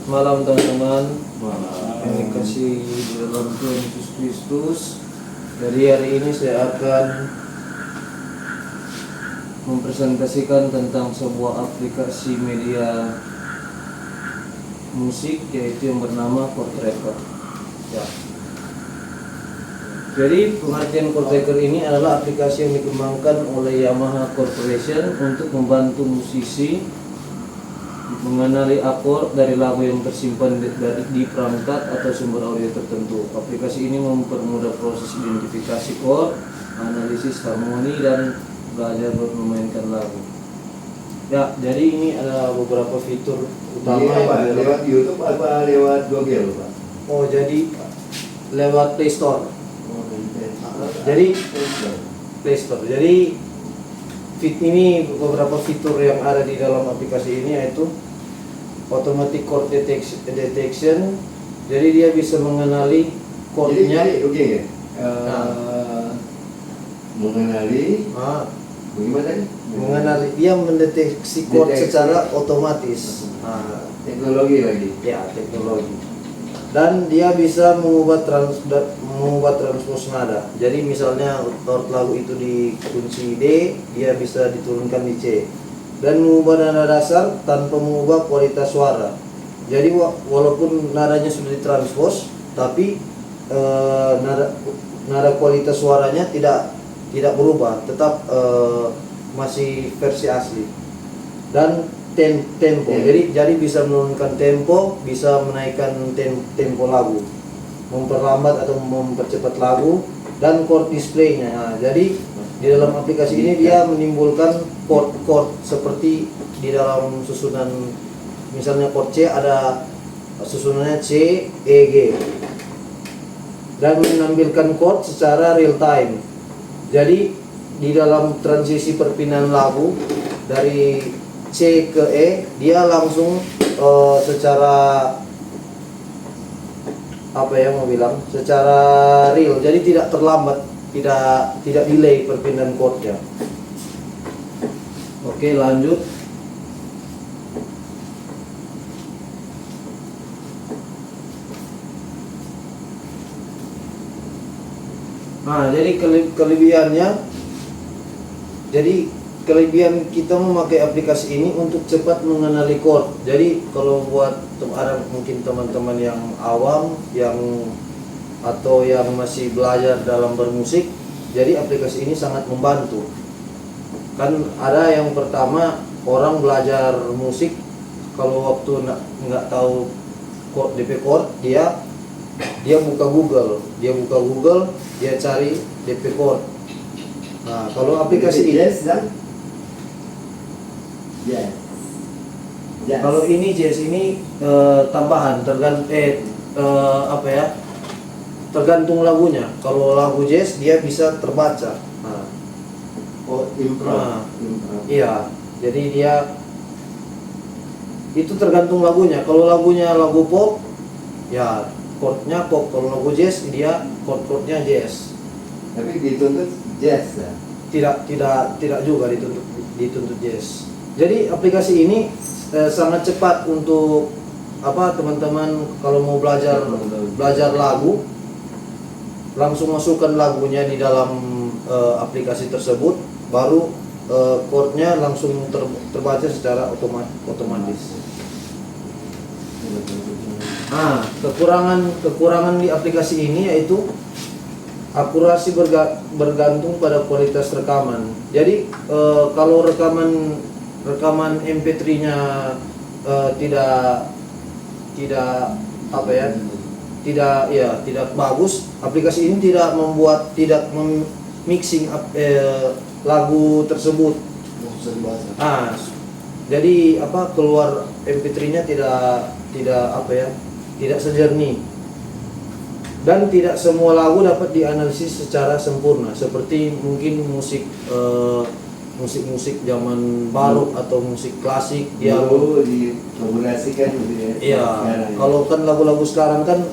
Malam teman-teman, Malam. yang dikasih di dalam Tuhan Yesus Kristus. Dari hari ini saya akan mempresentasikan tentang sebuah aplikasi media musik, yaitu yang bernama Chord Tracker. Ya. Jadi pengertian Chord Tracker ini adalah aplikasi yang dikembangkan oleh Yamaha Corporation untuk membantu musisi mengenali akord dari lagu yang tersimpan di perangkat atau sumber audio tertentu. Aplikasi ini mempermudah proses identifikasi chord, analisis harmoni, dan belajar memainkan lagu. Ya, jadi ini ada beberapa fitur utama yang lewat YouTube apa lewat Google, Pak? Oh, jadi lewat Play Store. Jadi Play Store. Jadi ini beberapa fitur yang ada di dalam aplikasi ini, yaitu automatic chord detection. Jadi dia bisa mengenali chordnya. Oke. Mengenali. Bagaimana tadi? Mengenali, dia mendeteksi chord secara otomatis. Teknologi lagi. Ya, teknologi. Dan dia bisa mengubah transpose nada. Jadi misalnya chord lagu itu di kunci D, dia bisa diturunkan di C. Dan mengubah nada dasar tanpa mengubah kualitas suara. Jadi walaupun nadanya sudah ditranspose, tapi nada kualitas suaranya tidak berubah, tetap masih versi asli. Dan tempo, jadi bisa menurunkan tempo, bisa menaikkan tempo lagu, memperlambat atau mempercepat lagu, dan chord displaynya. Nah, jadi di dalam aplikasi ini dia menimbulkan chord seperti di dalam susunan, misalnya chord C ada susunannya C, E, G, dan menampilkan chord secara real time. Jadi di dalam transisi perpindahan lagu dari C ke E, dia langsung secara secara real, jadi tidak terlambat, tidak delay perpindahan chordnya. Oke, lanjut. Nah, jadi kelebihan kita memakai aplikasi ini untuk cepat mengenali chord. Jadi kalau buat mungkin teman-teman yang awam, atau yang masih belajar dalam bermusik, jadi aplikasi ini sangat membantu. Kan ada yang pertama, orang belajar musik, kalau waktu nggak tahu chord, DP chord, dia buka Google, dia cari DP chord. Nah, kalau aplikasi ini kalau ini jazz ini tambahan, tergantung lagunya. Kalau lagu jazz dia bisa terbaca. Iya, jadi dia itu tergantung lagunya. Kalau lagunya lagu pop, ya chordnya pop. Kalau lagu jazz, dia chordnya jazz. Tapi dituntut jazz ya? Tidak juga dituntut jazz. Jadi aplikasi ini sangat cepat untuk teman-teman kalau mau belajar lagu, langsung masukkan lagunya di dalam aplikasi tersebut, baru chordnya langsung terbaca secara otomatis. Nah, kekurangan di aplikasi ini yaitu akurasi bergantung pada kualitas rekaman. Jadi kalau rekaman MP3-nya tidak bagus, aplikasi ini tidak mixing lagu tersebut. Jadi keluar MP3-nya tidak sejernih. Dan tidak semua lagu dapat dianalisis secara sempurna, seperti mungkin musik zaman baru atau musik klasik yang dikomodasikan gitu ya. Iya, kalau kan lagu-lagu sekarang kan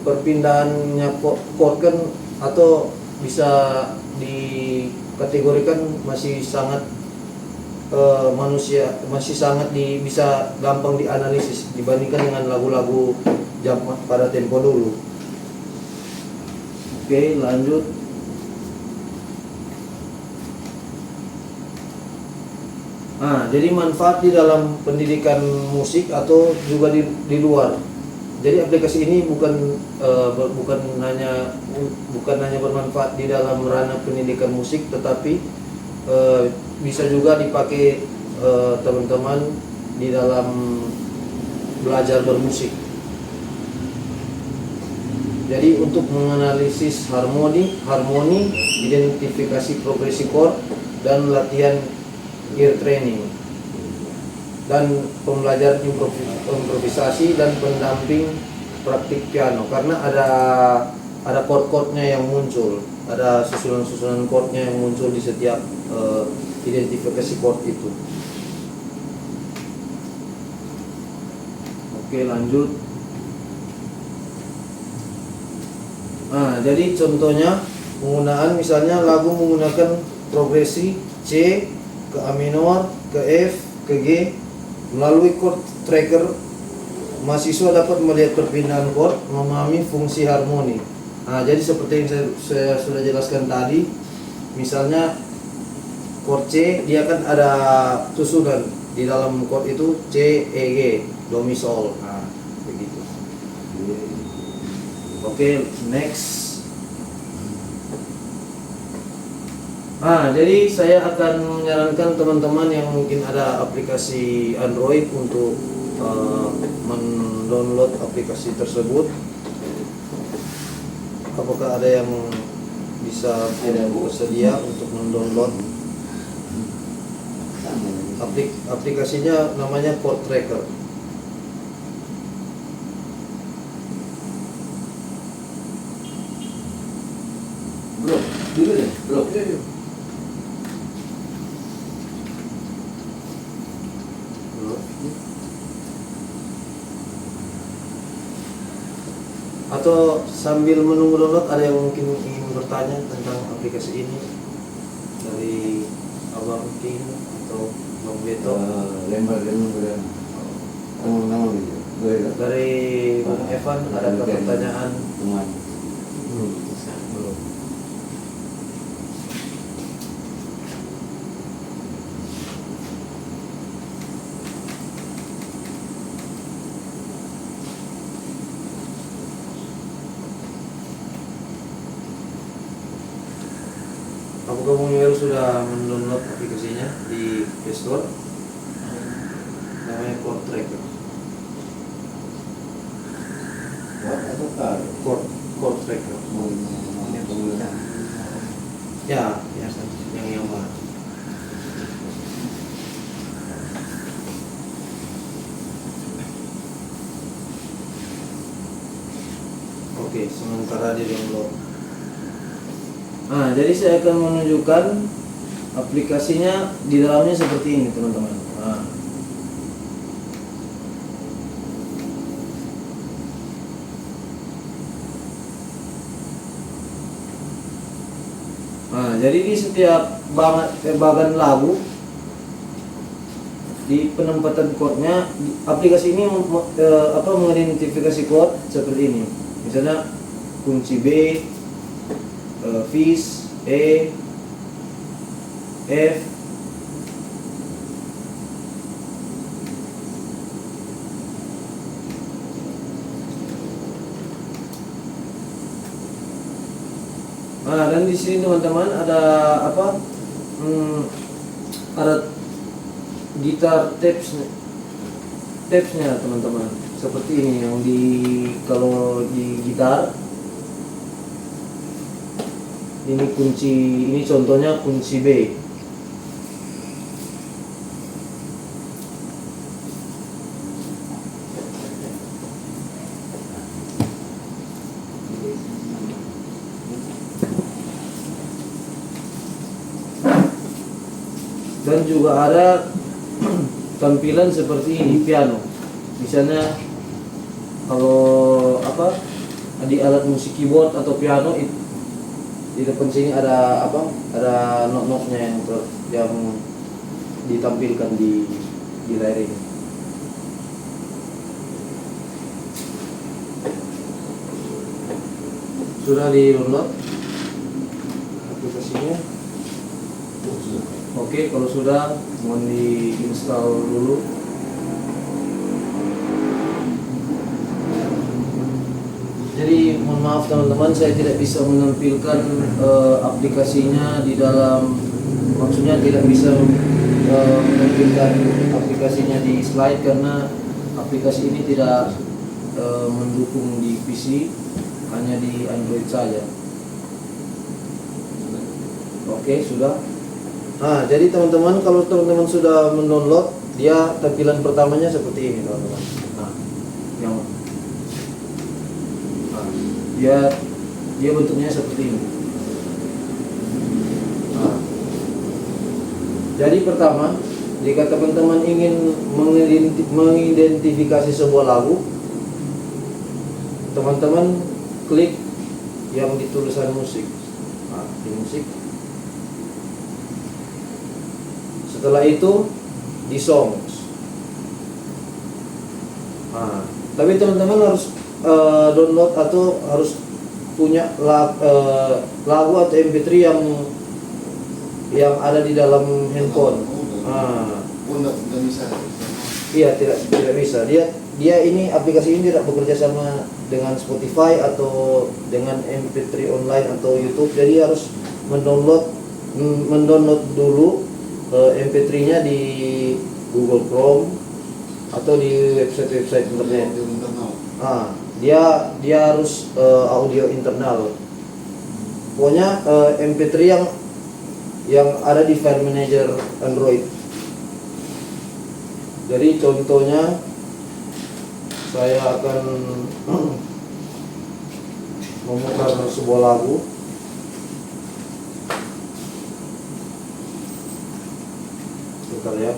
perpindahannya chord kan, atau bisa dikategorikan masih sangat manusia masih sangat bisa gampang dianalisis dibandingkan dengan lagu-lagu zaman pada tempo dulu. Oke, lanjut. Nah, jadi manfaat di dalam pendidikan musik atau juga di luar. Jadi aplikasi ini bukan hanya bermanfaat di dalam ranah pendidikan musik, tetapi bisa juga dipakai teman-teman di dalam belajar bermusik. Jadi untuk menganalisis harmoni, identifikasi progresi chord, dan latihan ear training, dan pembelajaran improvisasi dan pendamping praktik piano, karena ada chord-chordnya yang muncul, ada susunan-susunan chordnya yang muncul di setiap identifikasi chord itu. Oke, lanjut. Nah, jadi contohnya penggunaan misalnya lagu menggunakan progresi C ke A minor, ke F, ke G melalui chord tracker. Mahasiswa dapat melihat perpindahan chord, memahami fungsi harmoni. Nah, jadi seperti yang saya sudah jelaskan tadi, misalnya chord C, dia kan ada susunan di dalam chord itu C, E, G, Do, Mi, Sol. Nah, begitu. Oke, next. Nah, jadi saya akan menyarankan teman-teman yang mungkin ada aplikasi Android untuk mendownload aplikasi tersebut. Apakah ada yang bisa bersedia untuk mendownload? Aplikasinya namanya Chord Tracker. Belum, dulu deh, belum. Atau sambil menunggu download, ada yang mungkin ingin bertanya tentang aplikasi ini dari Abang King atau Bang Beto? Lempar nama gitu. Dari Bang Evan, ada pertanyaan? Teman. Belum. Apakah Bung Yul sudah mendownload aplikasinya di Play Store? Namanya Chord Tracker. Atau kar? Chord Tracker. Ini penggunaan. Ya, yang mana? Oke, sementara di download. Nah, jadi saya akan menunjukkan aplikasinya di dalamnya seperti ini, teman-teman. Nah, jadi di setiap bagian lagu, di penempatan chordnya, aplikasi ini mengidentifikasi chord seperti ini. Misalnya kunci B, Fis, E, F, nah, dan di sini teman-teman ada apa? Ada gitar tapesnya teman-teman, seperti ini yang kalau di gitar. Ini kunci, ini contohnya kunci B. Dan juga ada tampilan seperti ini piano. Misalnya kalau di alat musik keyboard atau piano itu, di depan sini ada Ada not-notnya yang ditampilkan di layar ini. Sudah di-download aplikasinya? Oke, kalau sudah mohon di-install dulu. Jadi mohon maaf teman-teman, saya tidak bisa menampilkan aplikasinya di dalam, maksudnya tidak bisa menampilkan aplikasinya di slide karena aplikasi ini tidak mendukung di PC, hanya di Android saja. Oke, sudah. Nah, jadi teman-teman, kalau teman-teman sudah mendownload, dia tampilan pertamanya seperti ini teman-teman. Nah, yang dia bentuknya seperti ini. Nah, jadi pertama, jika teman-teman ingin mengidentifikasi sebuah lagu, teman-teman klik yang di tulisan musik. Nah, di musik. Setelah itu di songs. Nah, tapi teman-teman harus download atau harus punya lagu atau MP3 yang ada di dalam handphone. Tidak bisa. Iya, tidak bisa. Dia ini, aplikasi ini tidak bekerja sama dengan Spotify atau dengan MP3 online atau YouTube. Jadi harus mendownload dulu MP3-nya di Google Chrome atau di website internet. Dia harus audio internal. Pokoknya MP3 yang ada di file manager Android. Jadi contohnya saya akan memutar sebuah lagu. Bentar ya.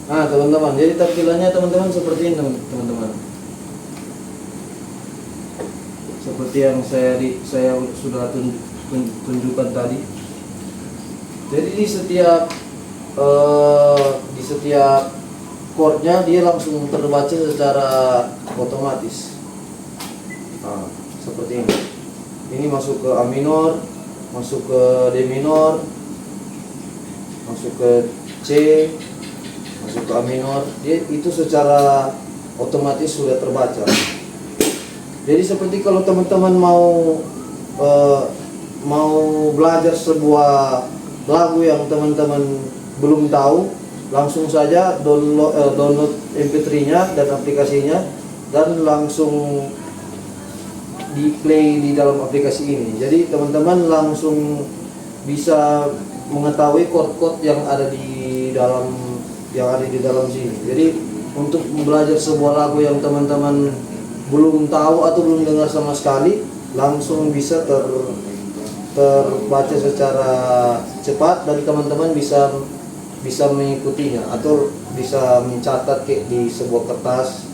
Nah teman-teman, jadi tampilannya teman-teman seperti ini teman-teman. Seperti yang saya sudah tunjukkan tadi. Jadi di setiap chordnya dia langsung terbaca secara otomatis. Nah, seperti ini. Ini masuk ke A minor, masuk ke D minor, masuk ke C, masuk ke A minor, dia itu secara otomatis sudah terbaca. Jadi seperti kalau teman-teman mau belajar sebuah lagu yang teman-teman belum tahu, langsung saja download MP3-nya dan aplikasinya dan langsung di play di dalam aplikasi ini. Jadi teman-teman langsung bisa mengetahui chord-chord yang ada di dalam sini. Jadi untuk belajar sebuah lagu yang teman-teman belum tahu atau belum dengar sama sekali, langsung bisa terbaca secara cepat dan teman-teman bisa mengikutinya atau bisa mencatat di sebuah kertas.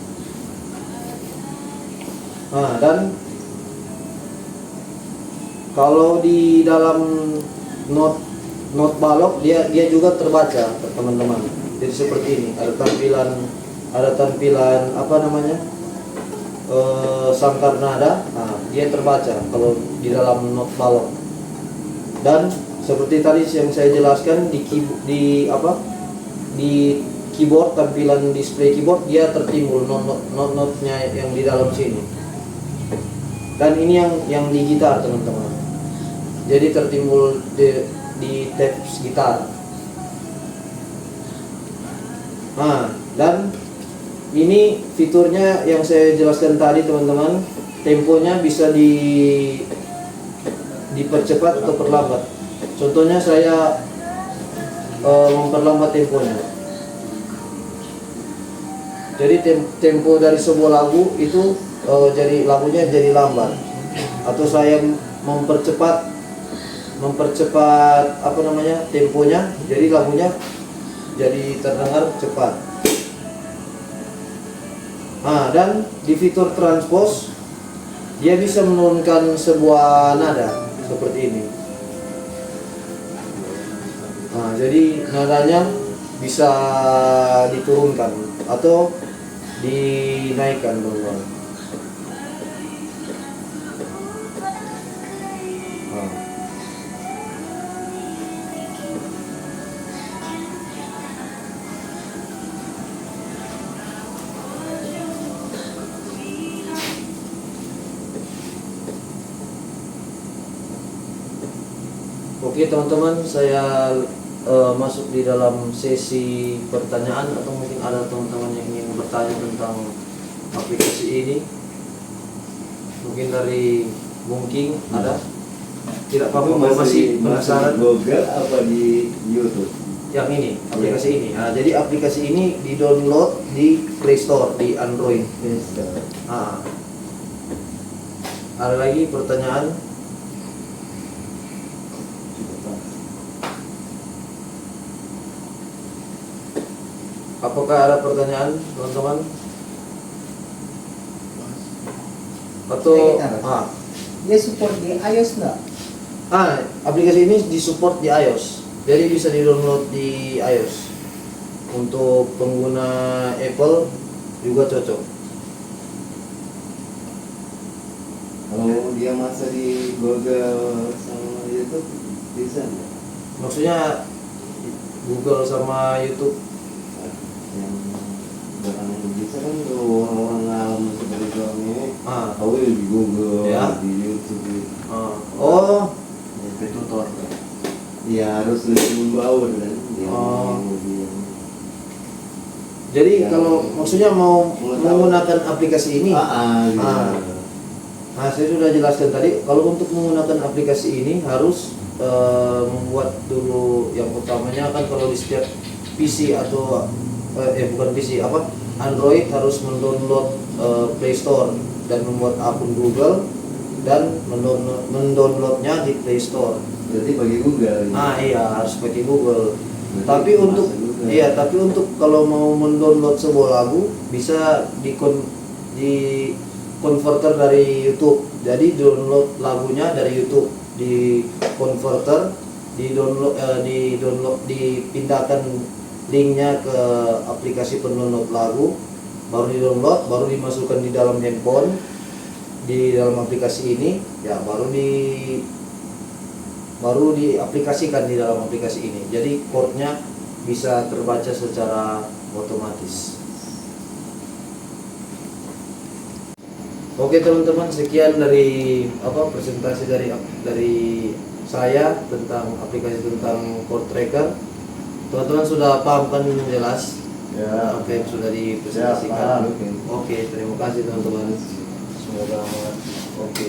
Nah, dan kalau di dalam not balok dia juga terbaca teman-teman. Jadi seperti ini, ada tampilan apa namanya, sangkar nada. Nah, dia terbaca kalau di dalam not balok. Dan seperti tadi yang saya jelaskan di keyboard, tampilan display keyboard dia tertimbul not-notnya yang di dalam sini. Dan ini yang di gitar teman-teman. Jadi tertimbul di tabs gitar. Nah, dan ini fiturnya yang saya jelaskan tadi teman-teman. Temponya bisa dipercepat atau perlambat. Contohnya saya memperlambat temponya. Jadi tempo dari sebuah lagu itu jadi lagunya jadi lambat, atau saya mempercepat apa namanya temponya, jadi lagunya jadi terdengar cepat. Nah, dan di fitur transpose dia bisa menurunkan sebuah nada seperti ini. Nah, jadi nadanya bisa diturunkan atau dinaikkan, teman-teman. Nah. Oke teman-teman, saya masuk di dalam sesi pertanyaan, atau mungkin ada teman-teman yang ingin bertanya tentang aplikasi ini. Mungkin dari Bungking ada? Tidak apa-apa, masih penasaran? Google apa di YouTube? Yang ini, aplikasi ini. Nah, jadi aplikasi ini di-download di Play Store di Android. Nah, ada lagi pertanyaan? Apakah ada pertanyaan, teman-teman? Atau Dia support di iOS nggak? aplikasi ini disupport di iOS, jadi bisa di-download di iOS. Untuk pengguna Apple juga cocok. Kalau dia masa di Google sama YouTube bisa nggak? Maksudnya Google sama YouTube. Yang barang bisa kan kalau orang-orang alam seperti kami, tahu di Google, Ya. di YouTube. Oh, Tutor. Ya harus lebih membaur kan. jadi Ya. kalau maksudnya mau menggunakan aplikasi ini, Gitu. nah saya sudah jelaskan tadi, kalau untuk menggunakan aplikasi ini harus membuat dulu, yang utamanya kan kalau di setiap PC atau bukan PC, Android harus mendownload Play Store dan membuat akun Google dan mendownloadnya di Play Store. Berarti bagi Google. Iya, harus pakai Google. Berarti Tapi untuk masuk Google. tapi untuk kalau mau mendownload sebuah lagu bisa di converter dari YouTube. Jadi download lagunya dari YouTube, di converter, dipindahkan linknya ke aplikasi pendownload lagu, baru di-download, baru dimasukkan di dalam handphone, di dalam aplikasi ini, ya baru diaplikasikan di dalam aplikasi ini. Jadi chordnya bisa terbaca secara otomatis. Oke teman-teman, sekian dari presentasi dari saya tentang aplikasi tentang chord tracker. Teman-teman sudah paham kan jelas? Ya. Apa yang sudah Ya, dipresentasikan? paham. Oke, terima kasih teman-teman. Semoga oke.